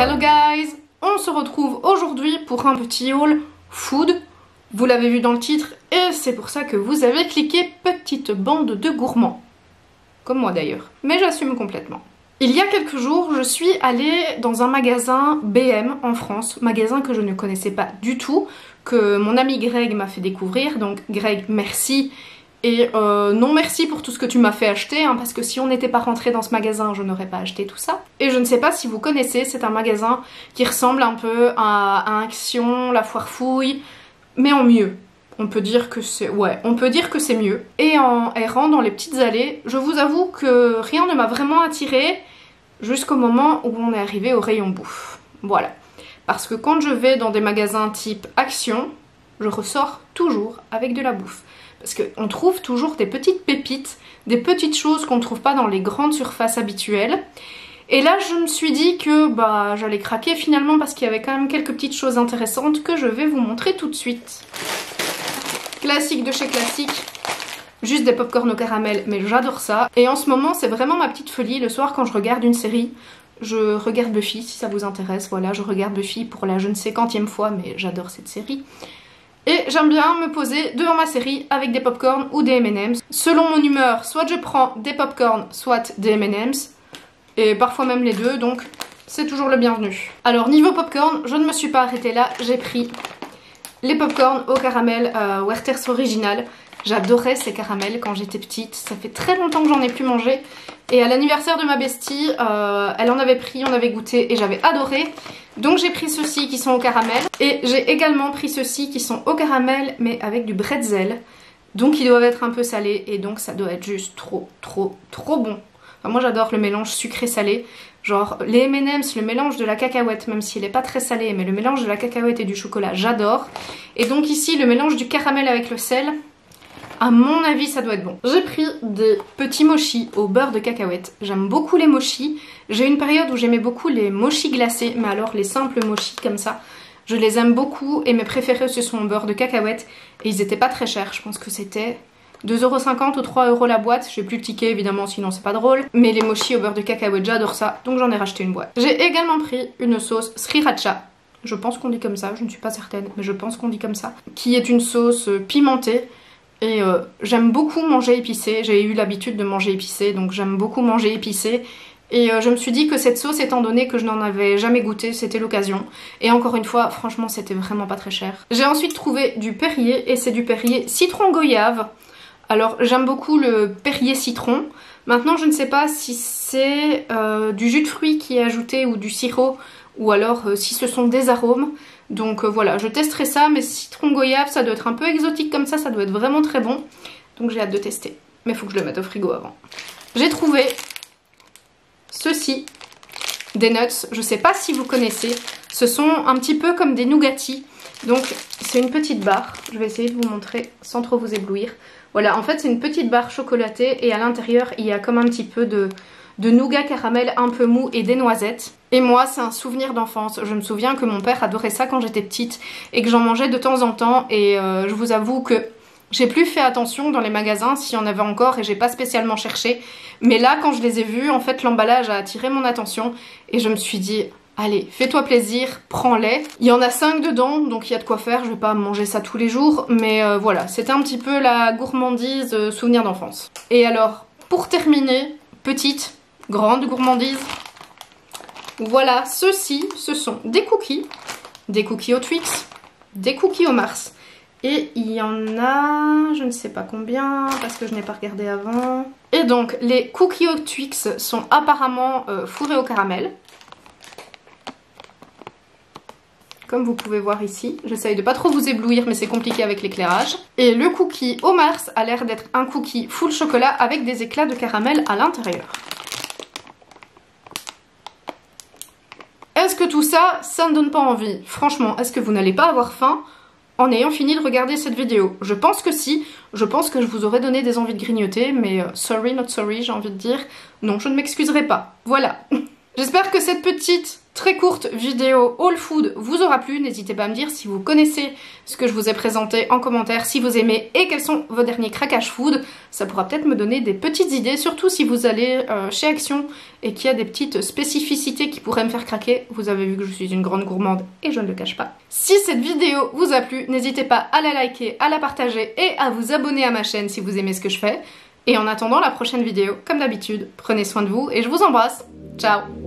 Hello guys! On se retrouve aujourd'hui pour un petit haul food. Vous l'avez vu dans le titre et c'est pour ça que vous avez cliqué petite bande de gourmands. Comme moi d'ailleurs. Mais j'assume complètement. Il y a quelques jours, je suis allée dans un magasin BM en France. Magasin que je ne connaissais pas du tout. Que mon ami Greg m'a fait découvrir. Donc Greg, merci. Et non merci pour tout ce que tu m'as fait acheter, hein, parce que si on n'était pas rentré dans ce magasin, je n'aurais pas acheté tout ça. Et je ne sais pas si vous connaissez, c'est un magasin qui ressemble un peu à Action, la Foire Fouille, mais en mieux. On peut dire que c'est... ouais, on peut dire que c'est mieux. Et en errant dans les petites allées, je vous avoue que rien ne m'a vraiment attirée jusqu'au moment où on est arrivé au rayon bouffe. Voilà. Parce que quand je vais dans des magasins type Action, je ressors toujours avec de la bouffe. Parce qu'on trouve toujours des petites pépites, des petites choses qu'on ne trouve pas dans les grandes surfaces habituelles. Et là, je me suis dit que j'allais craquer finalement parce qu'il y avait quand même quelques petites choses intéressantes que je vais vous montrer tout de suite. Classique de chez Classique, juste des pop-corn au caramel, mais j'adore ça. Et en ce moment, c'est vraiment ma petite folie. Le soir, quand je regarde une série, je regarde Buffy, si ça vous intéresse. Voilà, je regarde Buffy pour la je ne sais quantième fois, mais j'adore cette série. Et j'aime bien me poser devant ma série avec des popcorn ou des M&M's. Selon mon humeur, soit je prends des popcorn, soit des M&M's. Et parfois même les deux, donc c'est toujours le bienvenu. Alors niveau popcorn, je ne me suis pas arrêtée là, j'ai pris les popcorn au caramel Werther's Original. J'adorais ces caramels quand j'étais petite, ça fait très longtemps que j'en ai plus mangé. Et à l'anniversaire de ma bestie, elle en avait pris, on avait goûté et j'avais adoré. Donc j'ai pris ceux-ci qui sont au caramel. Et j'ai également pris ceux-ci qui sont au caramel mais avec du bretzel. Donc ils doivent être un peu salés et donc ça doit être juste trop bon. Enfin, moi j'adore le mélange sucré-salé. Genre les M&M's, le mélange de la cacahuète, même s'il n'est pas très salé, mais le mélange de la cacahuète et du chocolat, j'adore. Et donc ici le mélange du caramel avec le sel, à mon avis ça doit être bon. J'ai pris des petits mochis au beurre de cacahuète. J'aime beaucoup les mochis. J'ai une période où j'aimais beaucoup les mochis glacés, mais alors les simples mochis comme ça, je les aime beaucoup et mes préférés ce sont au beurre de cacahuète. Et ils étaient pas très chers, je pense que c'était 2,50 € ou 3 € la boîte. J'ai plus le ticket évidemment, sinon c'est pas drôle. Mais les mochis au beurre de cacahuète, j'adore ça, donc j'en ai racheté une boîte. J'ai également pris une sauce sriracha. Je pense qu'on dit comme ça, je ne suis pas certaine, mais je pense qu'on dit comme ça. Qui est une sauce pimentée. Et j'aime beaucoup manger épicé, j'ai eu l'habitude de manger épicé, donc j'aime beaucoup manger épicé. Et je me suis dit que cette sauce, étant donné que je n'en avais jamais goûté, c'était l'occasion. Et encore une fois, franchement, c'était vraiment pas très cher. J'ai ensuite trouvé du Perrier, et c'est du Perrier citron goyave. Alors j'aime beaucoup le Perrier citron. Maintenant, je ne sais pas si c'est du jus de fruits qui est ajouté ou du sirop, ou alors si ce sont des arômes. Donc voilà, je testerai ça, mais citron goyave, ça doit être un peu exotique comme ça doit être vraiment très bon. Donc j'ai hâte de tester. Mais il faut que je le mette au frigo avant. J'ai trouvé ceci, des nuts, je sais pas si vous connaissez. Ce sont un petit peu comme des nougatis. Donc c'est une petite barre, je vais essayer de vous montrer sans trop vous éblouir. Voilà, en fait c'est une petite barre chocolatée et à l'intérieur il y a comme un petit peu de nougat caramel un peu mou et des noisettes. Et moi c'est un souvenir d'enfance, je me souviens que mon père adorait ça quand j'étais petite et que j'en mangeais de temps en temps et je vous avoue que j'ai plus fait attention dans les magasins s'il y en avait encore et j'ai pas spécialement cherché. Mais là quand je les ai vus, en fait l'emballage a attiré mon attention et je me suis dit allez, fais-toi plaisir, prends-les. Il y en a 5 dedans, donc il y a de quoi faire, je vais pas manger ça tous les jours. Mais voilà, c'était un petit peu la gourmandise souvenir d'enfance. Et alors, pour terminer, petite, grande gourmandise. Voilà, ceux-ci, ce sont des cookies au Twix, des cookies au Mars. Et il y en a, je ne sais pas combien, parce que je n'ai pas regardé avant. Et donc, les cookies au Twix sont apparemment fourrés au caramel. Comme vous pouvez voir ici, j'essaye de pas trop vous éblouir mais c'est compliqué avec l'éclairage. Et le cookie au Mars a l'air d'être un cookie full chocolat avec des éclats de caramel à l'intérieur. Est-ce que tout ça, ça ne donne pas envie? Franchement, est-ce que vous n'allez pas avoir faim en ayant fini de regarder cette vidéo? Je pense que si, je pense que je vous aurais donné des envies de grignoter, mais sorry not sorry, j'ai envie de dire, non, je ne m'excuserai pas. Voilà. J'espère que cette petite très courte vidéo All Food vous aura plu. N'hésitez pas à me dire si vous connaissez ce que je vous ai présenté en commentaire, si vous aimez et quels sont vos derniers craquages food. Ça pourra peut-être me donner des petites idées, surtout si vous allez chez Action et qu'il y a des petites spécificités qui pourraient me faire craquer. Vous avez vu que je suis une grande gourmande et je ne le cache pas. Si cette vidéo vous a plu, n'hésitez pas à la liker, à la partager et à vous abonner à ma chaîne si vous aimez ce que je fais. Et en attendant la prochaine vidéo, comme d'habitude, prenez soin de vous et je vous embrasse. Ciao!